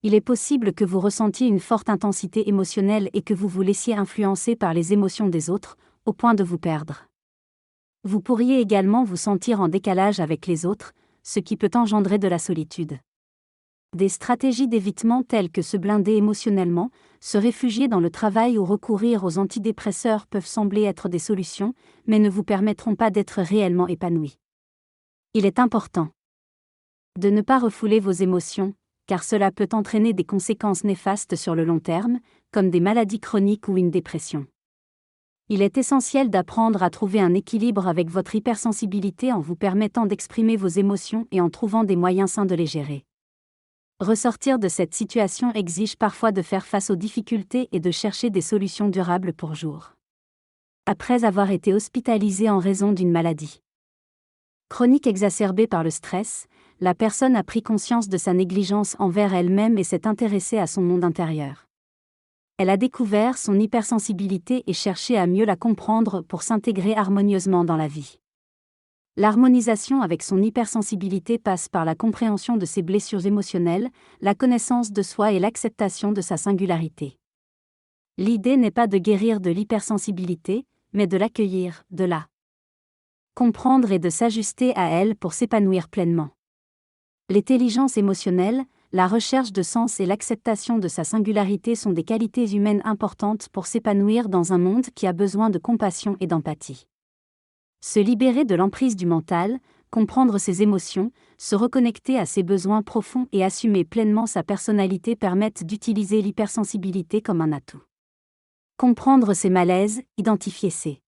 Il est possible que vous ressentiez une forte intensité émotionnelle et que vous vous laissiez influencer par les émotions des autres, au point de vous perdre. Vous pourriez également vous sentir en décalage avec les autres, ce qui peut engendrer de la solitude. Des stratégies d'évitement telles que se blinder émotionnellement, se réfugier dans le travail ou recourir aux antidépresseurs peuvent sembler être des solutions, mais ne vous permettront pas d'être réellement épanoui. Il est important de ne pas refouler vos émotions, car cela peut entraîner des conséquences néfastes sur le long terme, comme des maladies chroniques ou une dépression. Il est essentiel d'apprendre à trouver un équilibre avec votre hypersensibilité en vous permettant d'exprimer vos émotions et en trouvant des moyens sains de les gérer. Ressortir de cette situation exige parfois de faire face aux difficultés et de chercher des solutions durables pour jour. Après avoir été hospitalisé en raison d'une maladie chronique exacerbée par le stress, la personne a pris conscience de sa négligence envers elle-même et s'est intéressée à son monde intérieur. Elle a découvert son hypersensibilité et cherché à mieux la comprendre pour s'intégrer harmonieusement dans la vie. L'harmonisation avec son hypersensibilité passe par la compréhension de ses blessures émotionnelles, la connaissance de soi et l'acceptation de sa singularité. L'idée n'est pas de guérir de l'hypersensibilité, mais de l'accueillir, de la comprendre et de s'ajuster à elle pour s'épanouir pleinement. L'intelligence émotionnelle, la recherche de sens et l'acceptation de sa singularité sont des qualités humaines importantes pour s'épanouir dans un monde qui a besoin de compassion et d'empathie. Se libérer de l'emprise du mental, comprendre ses émotions, se reconnecter à ses besoins profonds et assumer pleinement sa personnalité permettent d'utiliser l'hypersensibilité comme un atout. Comprendre ses malaises, identifier ses